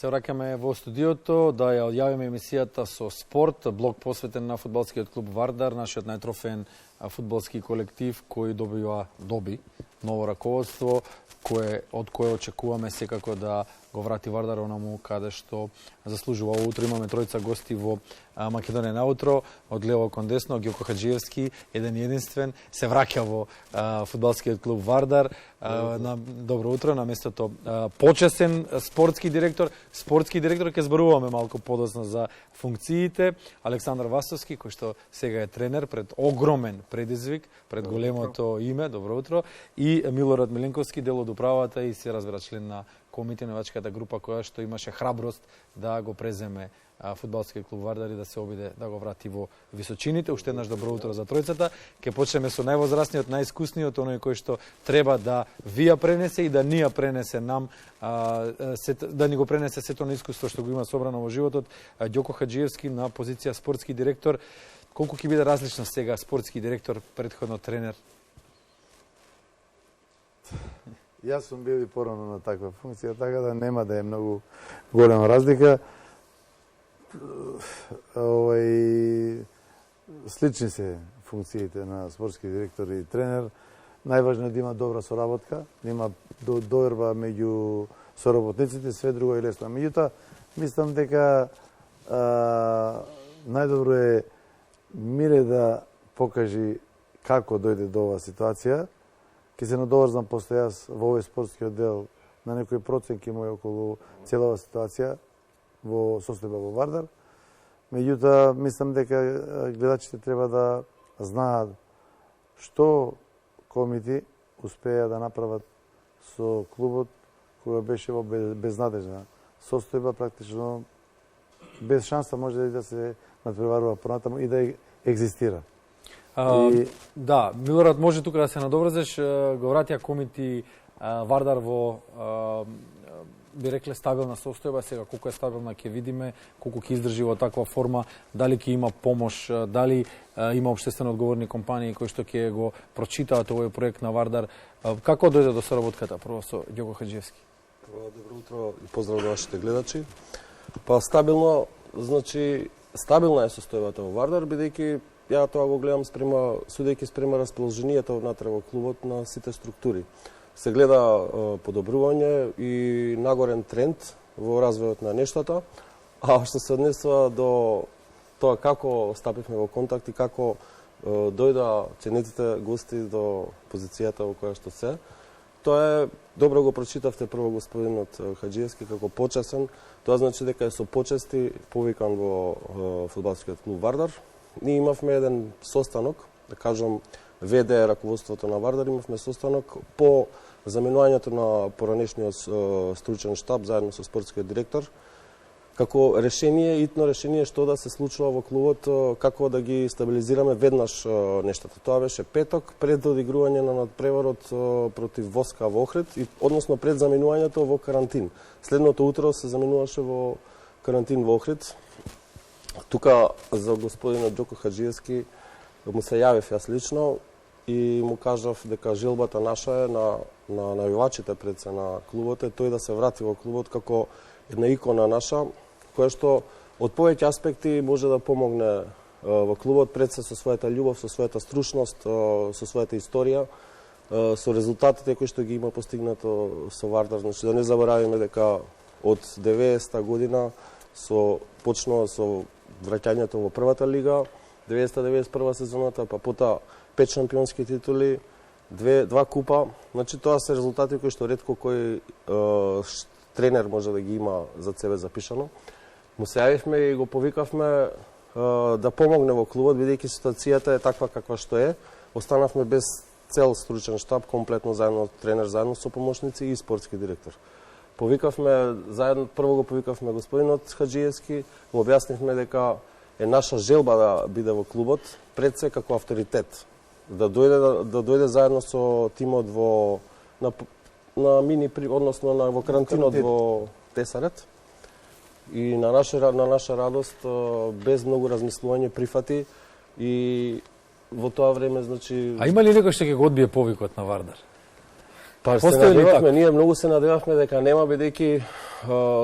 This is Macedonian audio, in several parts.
Се враќаме во студиото да ја одјавиме емисијата со спорт, блок посветен на фудбалскиот клуб Вардар, нашиот најтрофеен фудбалски колектив кој доби ново раководство, од кое очекуваме секако да го врати Вардар онаму каде што заслужува. Утро имаме тројца гости во Македонија наутро, од лево кон десно, Ѓоко Хаџиевски, еден единствен, се враќа во фудбалскиот клуб Вардар. Добро утро, на местото почесен спортски директор. Спортски директор, ќе зборуваме малку подоцна за функциите. Александар Васовски, кој што сега е тренер пред огромен предизвик, пред големото име, добро утро, и Милорад Миленковски, дел од управата и се разбира член на комитетовачката група која што имаше храброст да го преземе фудбалскиот клуб Вардар и да се обиде да го врати во височините. Уште еднаш добро утро за тројцата. Ке почнеме со највозрастниот, најискусниот, оној кој што треба да ви ја пренесе и да ни ја пренесе нам, да ни го пренесе сето на искуство што го има собрано во животот. Ѓоко Хаџиевски на позиција спортски директор. Колку ќе биде различно сега спортски директор, претходно тренер? Јас сум бил и порано на таква функција, така да нема да е многу голема разлика. Слични се функциите на спортски директор и тренер. Најважно е да има добра соработка, да има доверба меѓу соработниците, све друго е лесно. Меѓутоа, мислам дека најдобро е Миле да покажи како дојде до оваа ситуација. Ке се надоврзам после јас во овој спортски оддел на некои проценки мои околу целава ситуација во состојба во Вардар. Меѓутоа, мислам дека гледачите треба да знаат што комити успеа да направат со клубот која беше во безнадежна состојба, практично без шанса може да се надпреварува понатаму и да екзистира. Да, Милорад, може тука да се надоврзеш, го вратија комити Вардар во би рекле стабилна состојба. Сега колку е стабилна ќе видиме, колку ќе издржи во таква форма, дали ќе има помош, дали има општествено одговорни компании кои што ќе го прочитаат овој проект на Вардар. Како дојде до соработката прво со Ѓоко Хаџиевски? Добро утро и поздрав до вашите гледачи. Па стабилно, значи стабилна е состојбата во Вардар, бидејќи ја тоа го гледам судејќи спрема расположението внатре во клубот на сите структури. Се гледа подобрување и нагорен тренд во развојот на нештата, а што се однесува до тоа како стапивме во контакт и како дојда ценетите гости до позицијата во која што се. Тоа е, добро го прочитавте прво господинот Хаџиевски како почесен, тоа значи дека е со почести повикан во фудбалскиот клуб Вардар. Ние имавме еден состанок, да кажам, ВД раководството на Вардар, имавме состанок по заменувањето на поранешниот стручен штаб заедно со спортскиот директор, како решение, итно решение што да се случува во клубот, како да ги стабилизираме веднаш нештата. Тоа беше петок пред одигрување на надпреварот против Воска во Охрид, односно пред заменувањето во карантин. Следното утро се заменуваше во карантин во Охрид. Тука за господинот Ѓоко Хаџиевски му се јавив јас лично и му кажав дека желбата наша е на навивачите пред се на клубот е тој да се врати во клубот како една икона наша, која што од повеќе аспекти може да помогне во клубот пред се со својата љубов, со својата стручност, со својата историја, со резултатите кои што ги има постигнато со Вардар. Значи да не заборавиме дека од 90-та година почнува со враќањето во првата лига, 90-91 сезоната, па потоа 5 шампионски титули, 2 купа. Значи тоа се резултати кои што ретко кој тренер може да ги има за себе запишано. Му се јавивме и го повикавме да помогне во клубот, бидејќи ситуацијата е таква каква што е. Останавме без цел стручен штаб, комплетно заедно тренер, заедно со помошници и спортски директор. Повикавме заедно, прво го повикавме господинот Хаџиевски, му објаснивме дека е наша желба да биде во клубот, пред се како авторитет, да дојде заедно со тимот на мини, односно во карантинот во Тесарет. И на наша радост, без многу размислување, прифати и во тоа време, значи... А има ли некој што ќе го одбие повикот на Вардар? Па се Постои ли надевавме, така? ние многу се надевавме дека нема, бидејќи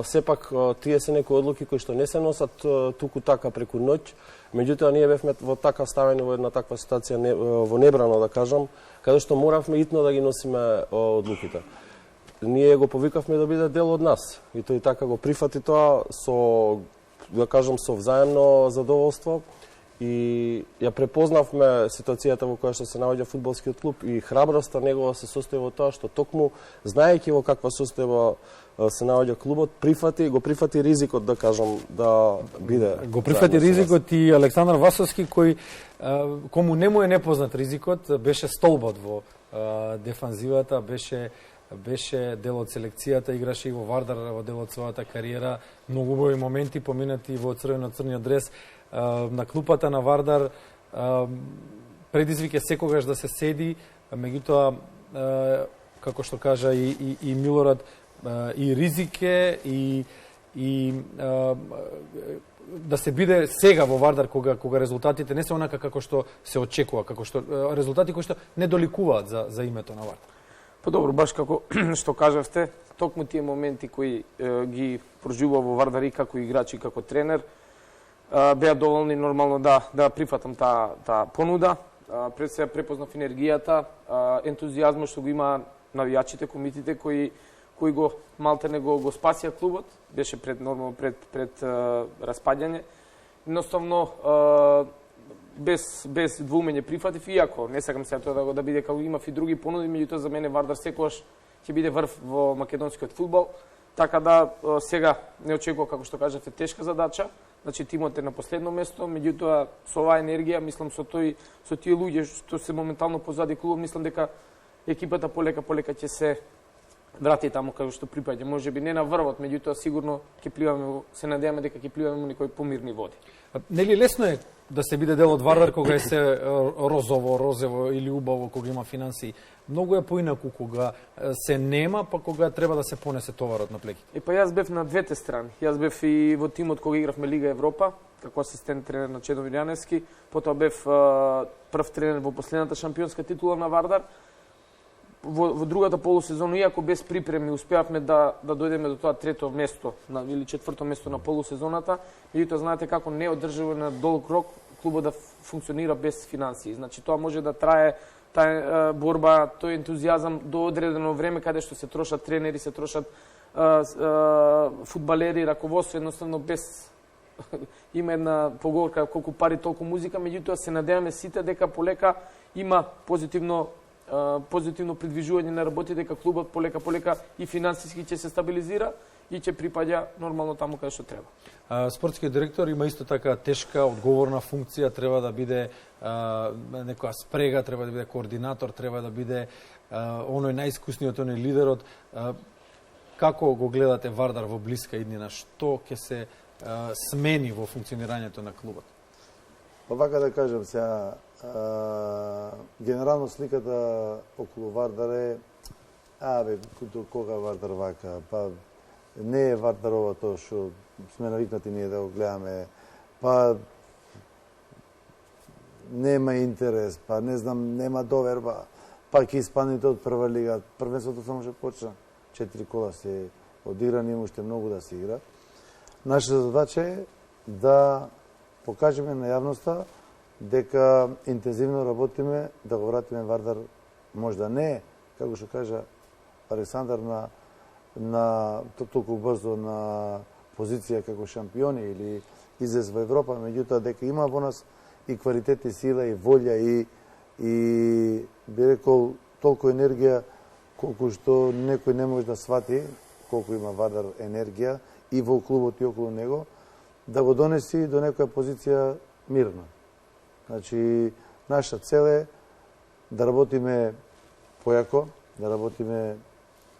сепак тие се некои одлуки кои што не се носат туку така преку ноќ. Меѓутоа ние бевме во така ставени во една таква ситуација во небрано да кажам, каде што моравме итно да ги носиме одлуките. Ние го повикавме да биде дел од нас и тој така го прифати тоа со, да кажам, со взаемно задоволство. И ја препознавме ситуацијата во која што се наоѓа фудбалскиот клуб и храброста негова се состои во тоа што токму знаејќи во каква состојба се наоѓа клубот, го прифати ризикот, да кажам, да биде. Го прифати ризикот и Александар Васовски, кој кому не му е непознат ризикот, беше столбот во дефанзивата, беше дел од селекцијата, играше и во Вардар во дел од својата кариера, многу убави моменти поминати во црвено-црниот дрес. На клупата на Вардар предизвик е секогаш да се седи, меѓутоа, како што кажа и Милорад, и ризик е, и да се биде сега во Вардар, кога резултатите не се онака како што се очекува, како што резултати кои што не доликуваат за името на Вардар. Па добро, баш како што кажавте, токму тие моменти кои ги проживува во Вардар и како играч и како тренер, беа доволни нормално да прифатам таа понуда. Пред се препознав енергијата, ентузијазмот што го има навијачите, комитите кои го малтене го спасија клубот, беше пред распаѓање. Едноставно без двумење прифатив, иако не сакам сега тоа да биде како имав и други понуди, меѓутоа за мене Вардар секогаш ќе биде врв во македонскиот фудбал. Така да сега не очекува, како што кажавте, тешка задача. Значи тимот е на последно место, меѓутоа со оваа енергија, мислам со тие луѓе што се моментално позади клубот, мислам дека екипата полека ќе се врати таму каде што припаѓа. Можеби не на врвот, меѓутоа сигурно ќе пливаме, се надеваме дека ќе пливаме во некои помирни води. Нели лесно е да се биде дел од Вардар кога е се розово или убаво, кога има финансии? Многу е поинаку кога се нема, па кога треба да се понесе товарот на плеките. Па јас бев на двете страни. Јас бев и во тимот кога игравме Лига Европа, како асистент тренер на Чедо Вилјаневски, потоа бев прв тренер во последната шампионска титула на Вардар. Во другата полусезона, иако без припреми, успеавме да дојдеме до тоа трето место или четврто место на полусезоната, меѓутоа знаете како не одржува на долг рок клубот да функционира без финансии. Значи тоа може да трае таа борба, тој ентузијазам до одредено време каде што се трошат тренери, се трошат фудбалери, раководство, едноставно без има една поговорка колку пари толку музика, меѓутоа се надеваме сите дека полека има позитивно придвижување на работи, дека клубот полека и финансиски ќе се стабилизира и ќе припаѓа нормално таму каде што треба. Спортскиот директор има исто така тешка, одговорна функција, треба да биде некоја спрега, треба да биде координатор, треба да биде оној најискусниот, оној лидерот. Како го гледате Вардар во блиска иднина? Што ќе се смени во функционирањето на клубот? Па вака да кажам сега, генерално сликата околу Вардар е до кога Вардар вака, па не е Вардар ова тоа што сме навикнати ние да го гледаме, па нема интерес, па не знам, нема доверба, па ќе испаднете од прва лига. Првенството само ќе почна. 4 кола се одиграни, има уште многу да се игра. Нашата задача е да покажеме на јавноста дека интензивно работиме да го вратиме Вардар, можда не, како што кажа Александар, на толку брзо на позиција како шампиони или излез во Европа, меѓутоа дека има во нас и квалитет и сила и волја и би рекол толку енергија колку што некој не може да свати колку има Вардар енергија и во клубот и околу него, да го донеси до некоја позиција мирна. Значи, наша цел е да работиме појако, да работиме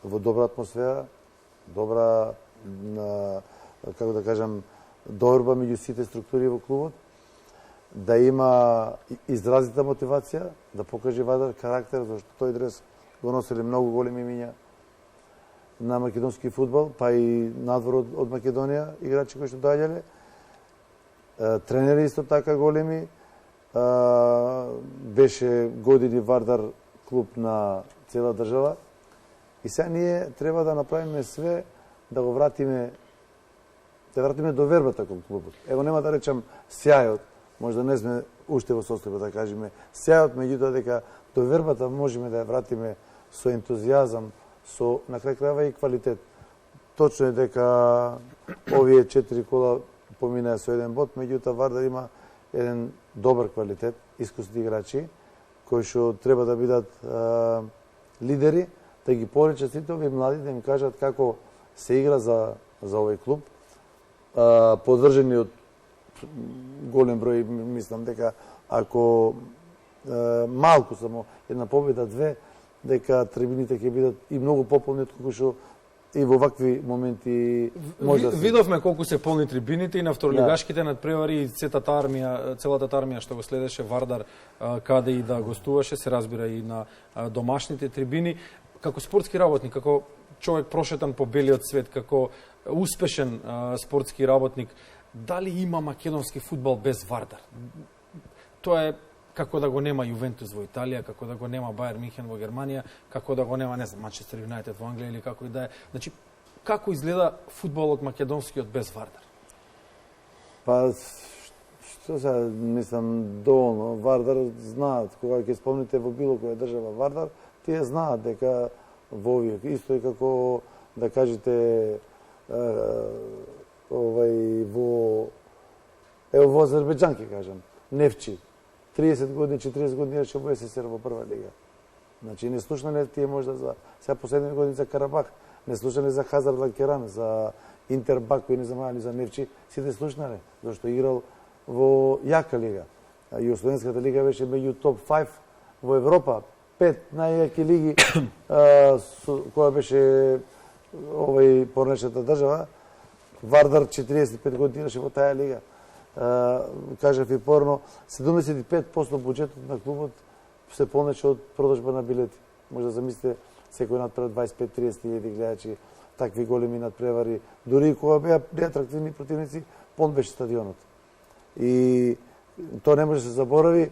во добра атмосфера, добра, како да кажам, доорба меѓу сите структури во клубот, да има изразита мотивација, да покаже Вардар карактер, зашто тој дрес го носели многу големи имиња на македонски фудбал, па и надвор од Македонија, играчи кои што доаѓале, тренери исто така големи, беше години Вардар клуб на цела држава И сега ние треба да направиме све да го вратиме довербата кон клубот. Ево нема да речам сјајот, можда не сме уште во состојба да кажеме сјајот, меѓутоа дека довербата можеме да ја вратиме со ентузијазам, со на крај крајва и квалитет. Точно е дека овие 4 кола поминаа со еден бод, меѓутоа Вардар има еден добар квалитет, искусни играчи кои што треба да бидат лидери, да ги поречат сите овие млади, да им кажат како се игра за овој клуб, поддржани од голем број, мислам дека ако малку само една победа, две, дека трибините ќе бидат и многу пополни отколку што и во вакви моменти може да се... Видовме колку се полни трибините и на второлигашките надпревари и целата армија што го следеше Вардар каде и да гостуваше, се разбира и на домашните трибини. Како спортски работник, како човек прошетан по белиот свет, како успешен спортски работник, дали има македонски фудбал без Вардар? Тоа е како да го нема Јувентус во Италија, како да го нема Бајер Михен во Германија, како да го нема, не знам, Манчестер Юнајтед во Англија или како и да е. Значи, како изгледа фудбалот македонскиот без Вардар? Па, што се, мислам, доволно. Вардар знаат, кога ќе спомните во било која држава Вардар, тие знаат дека во овие, исто е како да кажете во Азербејџан ќе кажам, Нефчи. 30 години, 40 години беше во СССР во прва лига. Значи не слушнале тие можда за сега последните години за Карабах, не слушнале за Хазар Лакеран, за Интер Баку и не знам за Нефчи, сите слушнале, зашто играл во јака лига. Југословенската лига беше меѓу топ 5 во Европа, 5 најјаки лиги која беше порнешната држава. Вардар 45 години беше во таа лига. Кажав и порно, 75% буџетот на клубот се понече од продажба на билети. Може да замислите секој надпревар 25-30 илјади гледачи, такви големи надпревари. Дури кога беа неатрактивни противници, пон беше стадионот. И тоа не може да се заборави.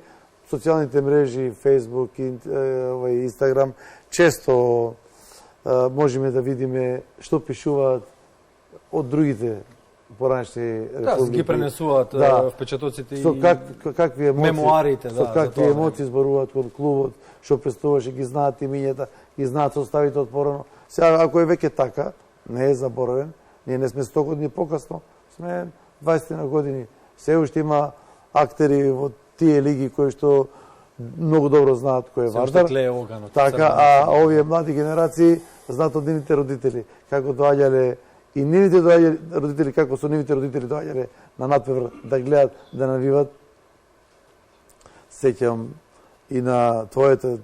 Социјалните мрежи, Facebook, Instagram, често можеме да видиме што пишуваат од другите поранешни републики. Да, ги пренесуваат впечатоците и какви емоции, мемуарите, со какви емоции зборуваат кон клубот, што представуваше, ги знаат имињата, ги знаат составите од порано. Сега, ако е веќе така, не е заборавен, ние не сме 100 години покасно, сме 20 на години. Се уште има актери во тие лиги кои што многу добро знаат кој е Вардар. Така, а овие млади генерации знаат од нивните родители како доаѓале и нивните родители, како со нивните родители доаѓале на надпревар да гледат, да навиват. Сеќам и на твоето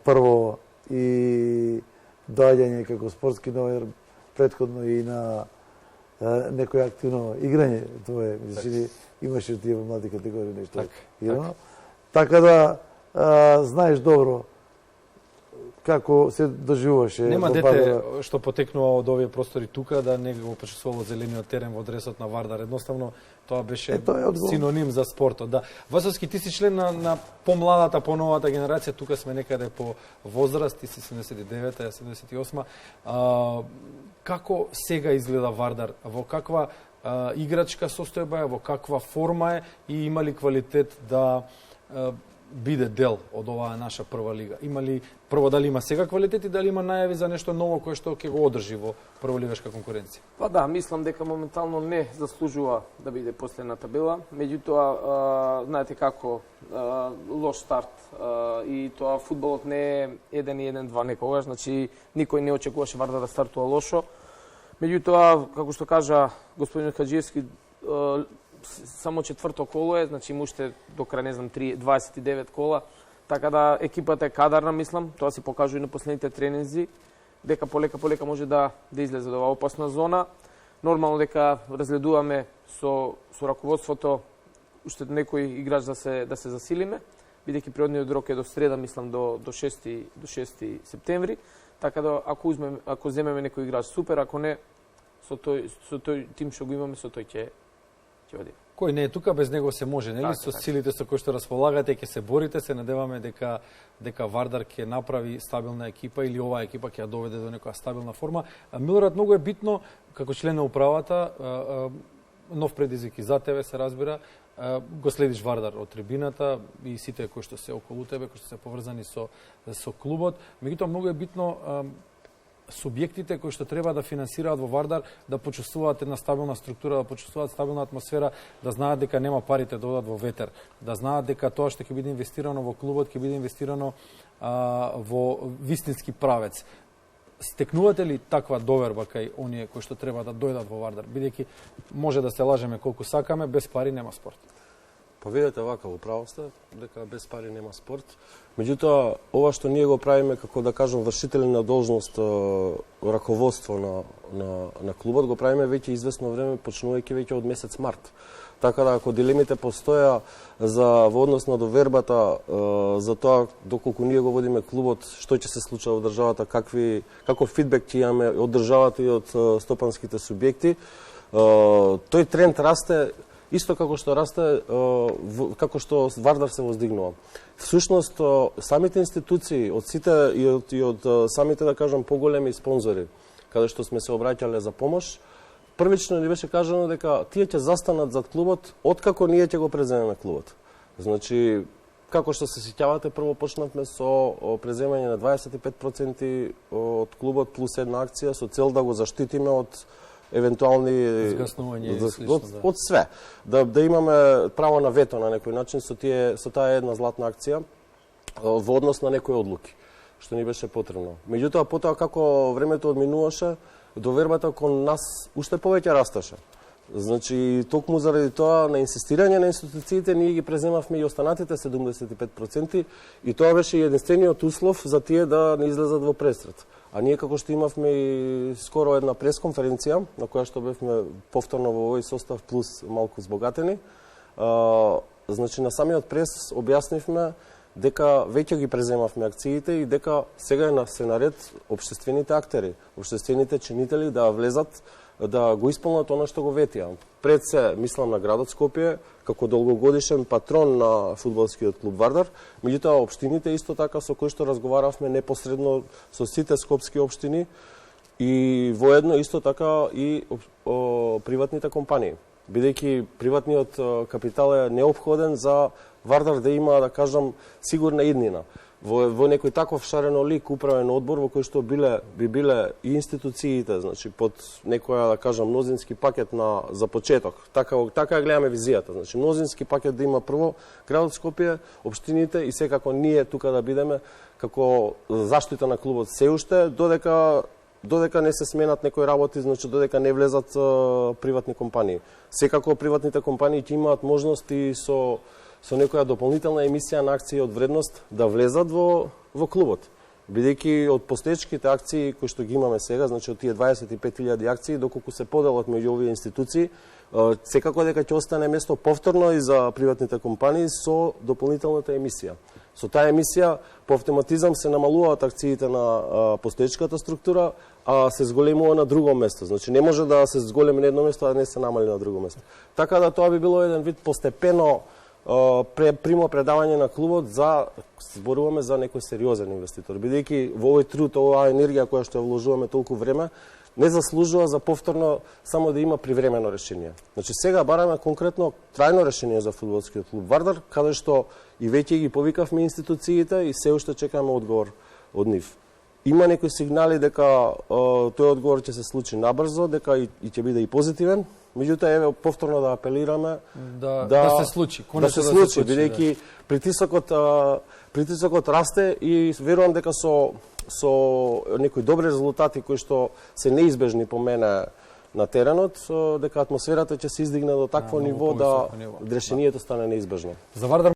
прво и доаѓање како спортски новинар, претходно и на некој активно играње твое, имаше тие во млади категории нешто. Така да знаеш добро како се доживуваше. Нема дете што потекнува од овие простори тука да не го почувствувало зелениот терен во дресот на Вардар. Едноставно тоа беше синоним за спортот. Да. Васовски, ти си член на помладата, поновата генерација, тука сме некаде по возраст, ти си 79-та, ја 78-та. Како сега изгледа Вардар? Во каква играчка состојба е, во каква форма е и има ли квалитет да биде дел од оваа наша прва лига? Има ли, прво, дали има сега квалитет и дали има најави за нешто ново кое што ќе го одржи во прволигашка конкуренција? Па да, мислам дека моментално не заслужува да биде последна табела. Меѓутоа, знаете како, лош старт и тоа фудбалот не е 1-1-2 некогаш, значи никој не очекуваше Вардар да стартува лошо. Меѓутоа, како што кажа господин Хаџиевски, само четврто коло е, значи има уште до крај, не знам, 29 кола, така да екипата е кадарна, мислам, тоа се покажува и на последните тренинзи, дека полека може да излезе од оваа опасна зона. Нормално дека разгледуваме со раководството уште некој играч да се засилиме, бидејќи природниот рок е до среда, мислам, до 6 септември, така да ако земеме некој играч супер, ако не, со тој тим што го имаме, со тој ќе одиме. кој не е тука, без него се може, нели? Со силите со кои што располагате, ќе се борите, се надеваме дека Вардар ќе направи стабилна екипа или оваа екипа ќе ја доведе до некоја стабилна форма. Милорад, многу е битно како член на управата, нов предизвик и за тебе се разбира, го следиш Вардар од трибината и сите кои што се околу тебе, кои што се поврзани со клубот. Меѓутоа многу е битно субјектите кои што треба да финансираат во Вардар да почувствуваат една стабилна структура, да почувствуваат стабилна атмосфера, да знаат дека нема парите да одат во ветер, да знаат дека тоа што ќе биде инвестирано во клубот ќе биде инвестирано во вистински правец. Стекнувате ли таква доверба кај оние кои што треба да дојдат во Вардар, бидејќи може да се лажеме колку сакаме, без пари нема спорт? Па видете вака, во право сте, дека без пари нема спорт. Меѓутоа, ова што ние го правиме, како да кажам, вршители на должност, раководство на клубот, го правиме веќе известно време, почнувајќи веќе од месец март. Така да, ако дилемите постоја во однос на довербата за тоа доколку ние го водиме клубот, што ќе се случува во државата, каков фидбек ќе имаме од државата и од стопанските субјекти, тој тренд расте исто како што расте, како што Вардар се воздигнува. Всушност, самите институции, од сите и од самите, да кажам, поголеми спонзори, каде што сме се обраќале за помош, првично ни беше кажано дека тие ќе застанат зад клубот откако ние ќе го преземеме клубот. Значи, како што се сеќавате, прво почнавме со преземање на 25% од клубот плюс една акција со цел да го заштитиме од евентуални згаснување од све. Да имаме право на вето на некој начин со таа една златна акција во однос на некои одлуки што ни беше потребно. Меѓутоа, потоа како времето одминуваше, довербата кон нас уште повеќе расташе. Значи, токму заради тоа, на инсистирање на институциите, ние ги преземавме и останатите 75% и тоа беше единствениот услов за тие да не излезат во пресред. А ние како што имавме и скоро една пресконференција, на која што бевме повторно во овој состав плюс малку збогатени, значи на самиот прес објаснивме дека веќе ги преземавме акциите и дека сега се наред општествените актери, општествените чинители да влезат, да го исполнат она што го ветија. Пред се, мислам на градот Скопје, како долгогодишен патрон на фудбалскиот клуб Вардар, меѓутоа општините исто така со кои што разговаравме непосредно со сите скопски општини и воедно исто така и приватните компании. Бидејќи приватниот капитал е неопходен за Вардар да има, да кажам, сигурна иднина. Во некој таков шарен лик управен одбор во кој што би биле и институциите, значи под некоја, да кажам, мнозински пакет за почеток. Така гледаме визијата. Значи мнозински пакет да има прво градот Скопје, општините и секако ние тука да бидеме како заштита на клубот се уште додека не се сменат некои работи, значи додека не влезат приватни компании. Секако приватните компании ќе имаат можности со некоја дополнителна емисија на акции од вредност да влезат во клубот. Бидејќи од постоечките акции кои што ги имаме сега, значи од тие 25.000 акции, доколку се поделат меѓу овие институции, секако дека ќе остане место повторно и за приватните компании со дополнителната емисија. Со таа емисија по автоматизам се намалуваат акциите на постоечката структура, а се зголемува на друго место. Значи не може да се зголеми на едно место, а не се намали на друго место. Така да тоа би било еден вид постепено примопредавање на клубот зборуваме за некој сериозен инвеститор. Бидејќи во овој труд, оваа енергија која што ја вложуваме толку време, не заслужува за повторно само да има привремено решение. Значи сега бараме конкретно трајно решение за фудбалскиот клуб Вардар, каде што и веќе ги повикавме институциите и се уште чекаме одговор од нив. Има некои сигнали дека тој одговор ќе се случи набрзо, дека и ќе биде и позитивен. Меѓутоа, еве, повторно да апелираме да се случи. Да се случи, бидејќи притисокот расте и верувам дека со некои добри резултати кои што се неизбежни по мене на теренот, дека атмосферата ќе се издигне до такво ниво да решението стане неизбежно. За Вардар